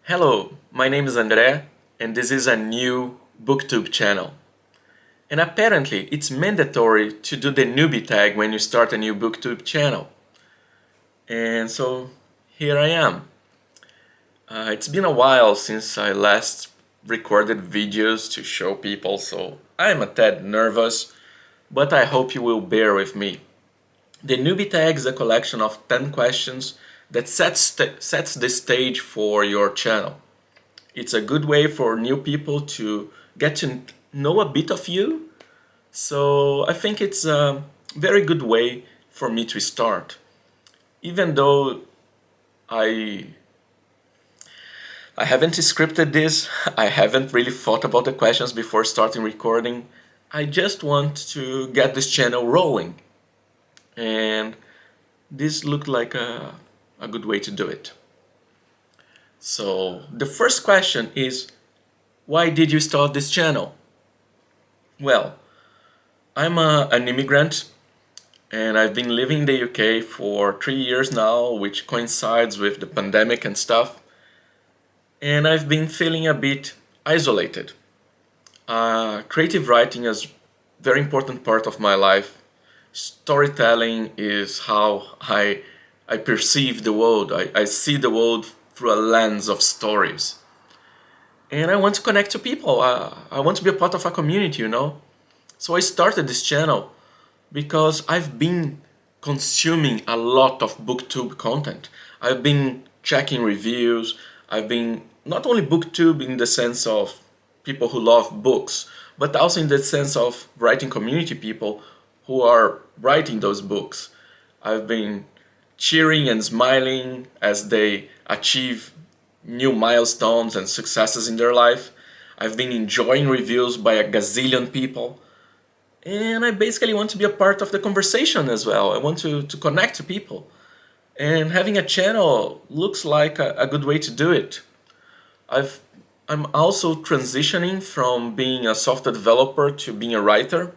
Hello, my name is André, and this is a new Booktube channel. And apparently, it's mandatory to do the newbie tag when you start a new Booktube channel. And so, here I am. It's been a while since I last recorded videos to show people, so I'm a tad nervous, but I hope you will bear with me. The newbie tag is a collection of 10 questions that sets the stage for your channel. It's a good way for new people to get to know a bit of you. So I think it's a very good way for me to start. Even though I I haven't scripted this, I haven't really thought about the questions before starting recording. I just want to get this channel rolling. And this looked like a good way to do it. So the first question is, why did you start this channel? Well, an immigrant and I've been living in the UK for 3 years now, which coincides with the pandemic and stuff. And I've been feeling a bit isolated. Creative writing is a very important part of my life. Storytelling is how I perceive the world. I see the world through a lens of stories. And I want to connect to people. I want to be a part of a community, you know? So I started this channel because I've been consuming a lot of booktube content. I've been checking reviews. I've been not only booktube in the sense of people who love books, but also in the sense of writing community people who are writing those books. I've been cheering and smiling as they achieve new milestones and successes in their life. I've been enjoying reviews by a gazillion people. And I basically want to be a part of the conversation as well. I want to connect to people. And having a channel looks like a good way to do it. I'm also transitioning from being a software developer to being a writer,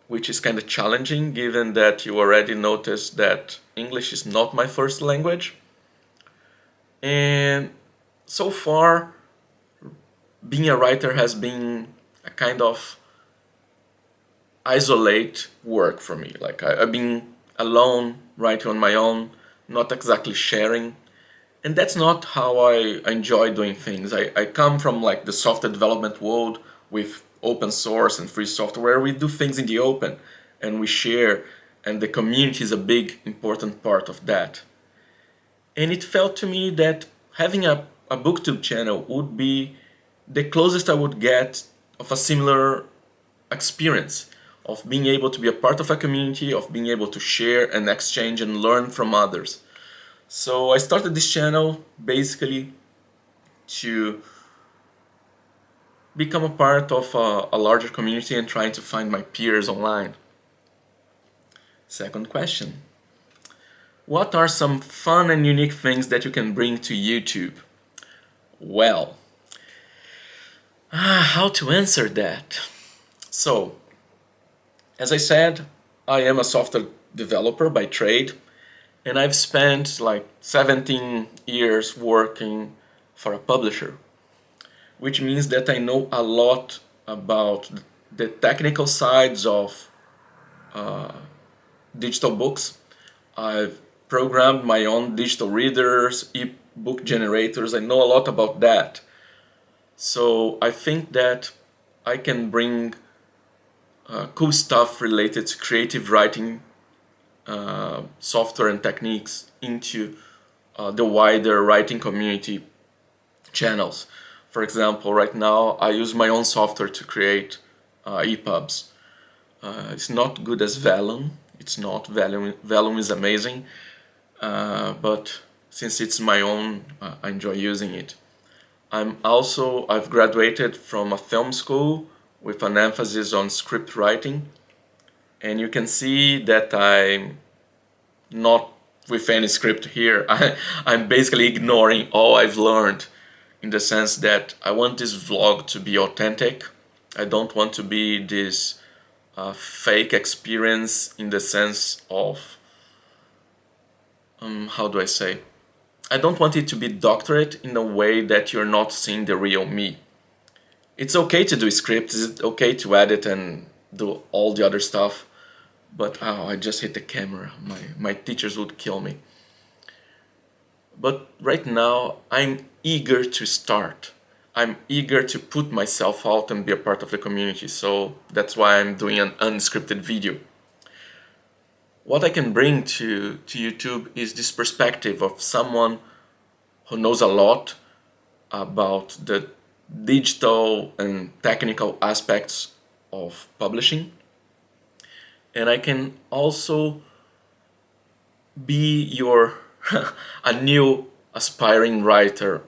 which is kind of challenging given that you already noticed that English is not my first language. And so far, being a writer has been a kind of isolate work for me. Like I've been alone, writing on my own, not exactly sharing. And that's not how I enjoy doing things. I come from like the software development world with open source and free software where we do things in the open and we share, and the community is a big important part of that. And it felt to me that having a booktube channel would be the closest I would get of a similar experience of being able to be a part of a community, of being able to share and exchange and learn from others. So I started this channel basically to become a part of a larger community and trying to find my peers online. Second question. What are some fun and unique things that you can bring to YouTube? Well, how to answer that? So, as I said, I am a software developer by trade, and I've spent like 17 years working for a publisher, which means that I know a lot about the technical sides of digital books. I've programmed my own digital readers, e-book generators. I know a lot about that. So I think that I can bring cool stuff related to creative writing software and techniques into the wider writing community channels. For example, right now I use my own software to create EPUBs. It's not good as Vellum. It's not. Vellum is amazing, but since it's my own, I enjoy using it. I've graduated from a film school with an emphasis on script writing, and you can see that I'm not with any script here. I'm basically ignoring all I've learned in the sense that I want this vlog to be authentic. I don't want to be this fake experience in the sense of, how do I say? I don't want it to be doctorate in a way that you're not seeing the real me. It's okay to do scripts, it's okay to edit and do all the other stuff, but oh, I just hit the camera. My teachers would kill me. But right now, I'm eager to start. I'm eager to put myself out and be a part of the community, so that's why I'm doing an unscripted video. What I can bring to YouTube is this perspective of someone who knows a lot about the digital and technical aspects of publishing. And I can also be your a new aspiring writer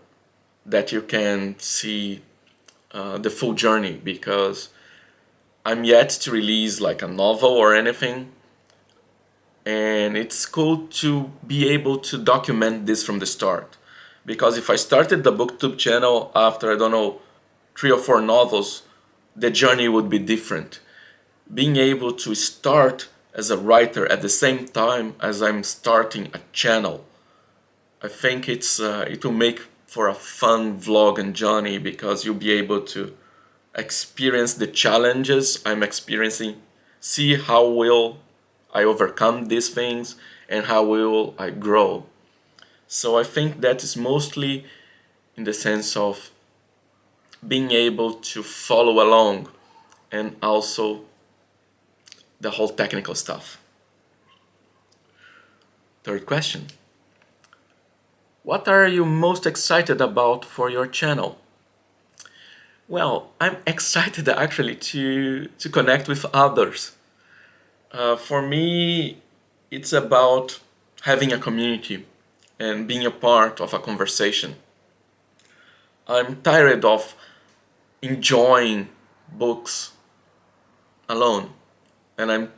that you can see the full journey, because I'm yet to release like a novel or anything, and it's cool to be able to document this from the start. Because if I started the Booktube channel after, I don't know, 3 or 4 novels, the journey would be different. Being able to start as a writer at the same time as I'm starting a channel, I think it will make for a fun vlog and journey, because you'll be able to experience the challenges I'm experiencing, see how will I overcome these things, and how will I grow. So I think that is mostly in the sense of being able to follow along, and also the whole technical stuff. Third question. What are you most excited about for your channel? Well, I'm excited actually to connect with others. For me, it's about having a community and being a part of a conversation. I'm tired of enjoying books alone, and I'm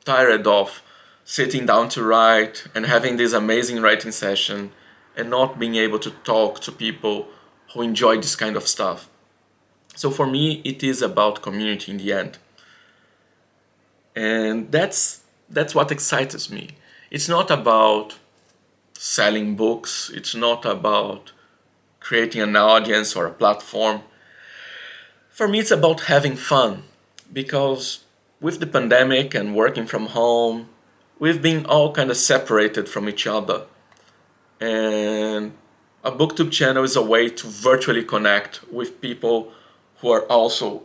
tired of sitting down to write and having this amazing writing session and not being able to talk to people who enjoy this kind of stuff. So for me, it is about community in the end. And that's what excites me. It's not about selling books, it's not about creating an audience or a platform. For me, it's about having fun, because with the pandemic and working from home, we've been all kind of separated from each other. And a Booktube channel is a way to virtually connect with people who are also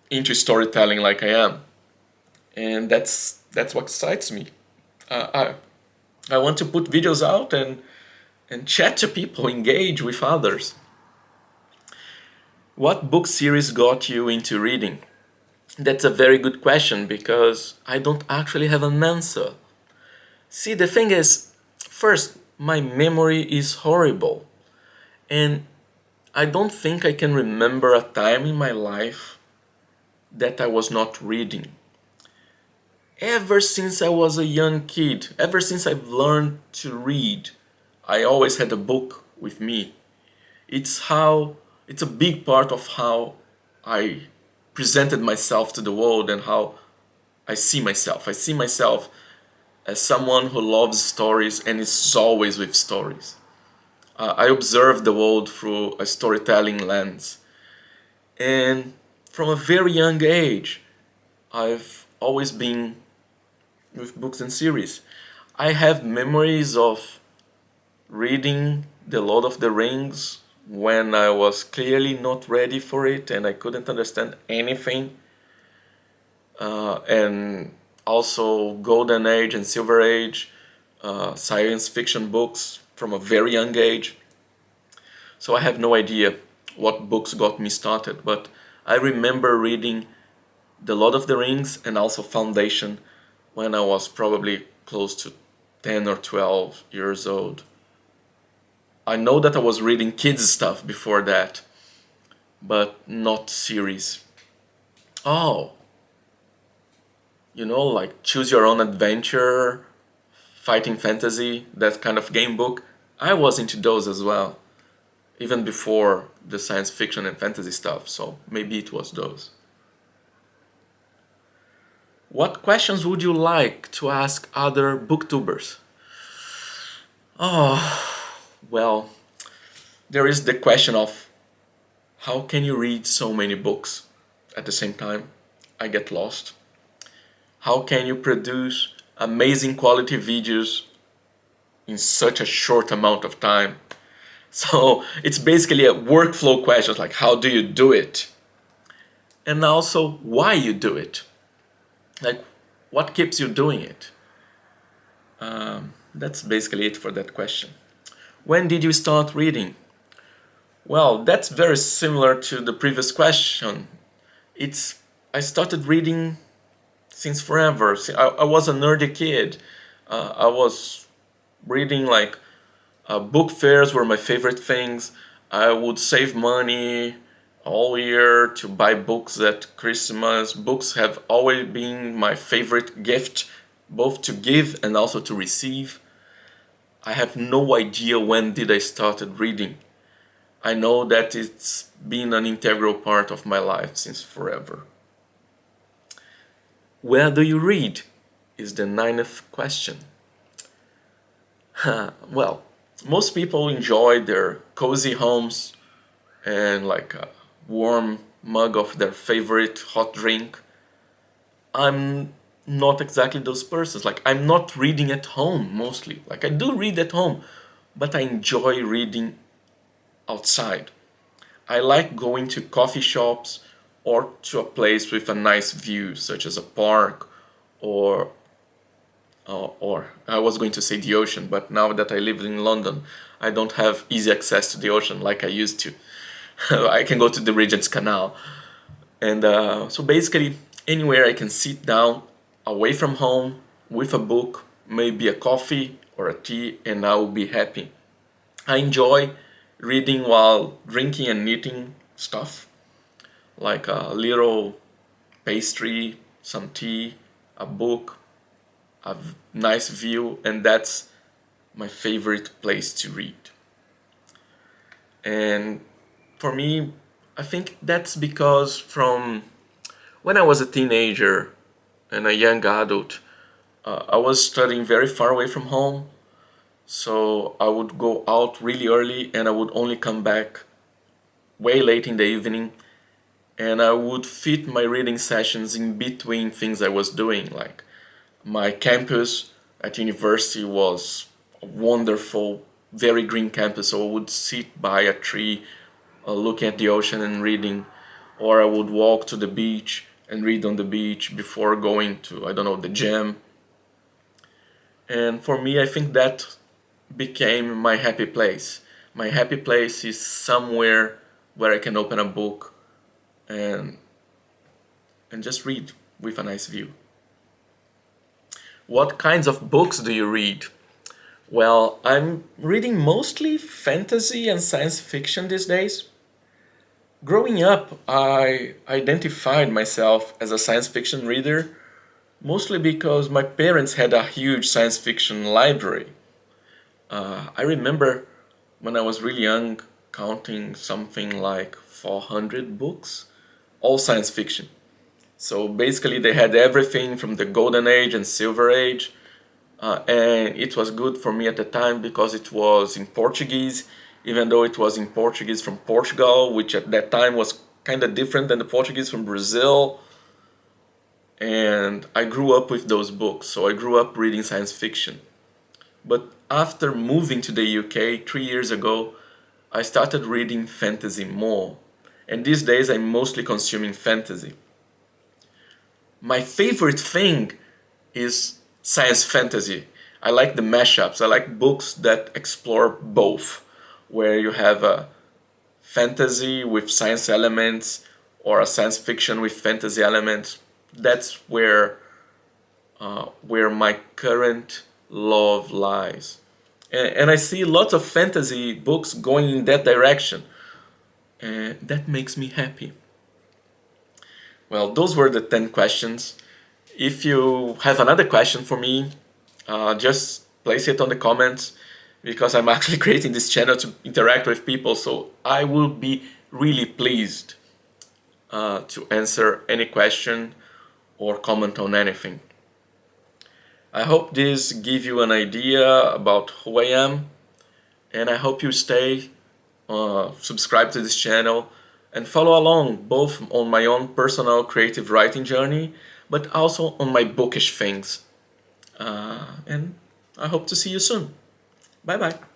into storytelling like I am. And that's what excites me. I want to put videos out and chat to people, engage with others. What book series got you into reading? That's a very good question, because I don't actually have an answer. See, the thing is, first, my memory is horrible, and I don't think I can remember a time in my life that I was not reading. Ever since I was a young kid, ever since I've learned to read, I always had a book with me. It's a big part of how I presented myself to the world and how I see myself. I see myself as someone who loves stories and is always with stories. I observe the world through a storytelling lens. And from a very young age, I've always been with books and series. I have memories of reading The Lord of the Rings when I was clearly not ready for it and I couldn't understand anything. And also Golden Age and Silver Age, science fiction books from a very young age. So I have no idea what books got me started, but I remember reading The Lord of the Rings and also Foundation when I was probably close to 10 or 12 years old. I know that I was reading kids stuff before that, but not series. Oh, like Choose Your Own Adventure, Fighting Fantasy, that kind of game book. I was into those as well, even before the science fiction and fantasy stuff, so maybe it was those. What questions would you like to ask other booktubers? Oh, Well, there is the question of how can you read so many books at the same time? I get lost. How can you produce amazing quality videos in such a short amount of time? So it's basically a workflow question, like how do you do it? And also why you do it. Like what keeps you doing it? That's basically it for that question. When did you start reading? Well, that's very similar to the previous question. I started reading since forever. I was a nerdy kid. I was reading like book fairs were my favorite things. I would save money all year to buy books at Christmas. Books have always been my favorite gift, both to give and also to receive. I have no idea when did I started reading. I know that it's been an integral part of my life since forever. Where do you read? Is the ninth question. Well, most people enjoy their cozy homes and like a warm mug of their favorite hot drink. I'm not exactly those persons. Like I'm not reading at home mostly. Like I do read at home, but I enjoy reading outside. I like going to coffee shops or to a place with a nice view, such as a park or or I was going to say the ocean, but now that I live in London, I don't have easy access to the ocean like I used to. I can go to the Regent's Canal. And so basically, anywhere I can sit down away from home with a book, maybe a coffee or a tea, and I will be happy. I enjoy reading while drinking and eating stuff, like a little pastry, some tea, a book, a nice view, and that's my favorite place to read. And for me, I think that's because from when I was a teenager and a young adult, I was studying very far away from home. So I would go out really early and I would only come back way late in the evening. And I would fit my reading sessions in between things I was doing. Like my campus at university was a wonderful, very green campus. So I would sit by a tree looking at the ocean and reading. Or I would walk to the beach and read on the beach before going to, I don't know, the gym. And for me, I think that became my happy place. My happy place is somewhere where I can open a book and just read with a nice view. What kinds of books do you read? Well, I'm reading mostly fantasy and science fiction these days. Growing up, I identified myself as a science fiction reader mostly because my parents had a huge science fiction library. I remember when I was really young counting something like 400 books, all science fiction. So basically, they had everything from the Golden Age and Silver Age, and it was good for me at the time because it was in Portuguese, even though it was in Portuguese from Portugal, which at that time was kind of different than the Portuguese from Brazil. And I grew up with those books, so I grew up reading science fiction. But after moving to the UK 3 years ago, I started reading fantasy more. And these days I'm mostly consuming fantasy. My favorite thing is science fantasy. I like the mashups. I like books that explore both, where you have a fantasy with science elements or a science fiction with fantasy elements. That's where my current love lies. And I see lots of fantasy books going in that direction. And that makes me happy. Well, those were the 10 questions. If you have another question for me, just place it on the comments because I'm actually creating this channel to interact with people. So I will be really pleased to answer any question or comment on anything. I hope this gives you an idea about who I am and I hope you stay subscribe to this channel and follow along both on my own personal creative writing journey, but also on my bookish things. And I hope to see you soon. Bye bye.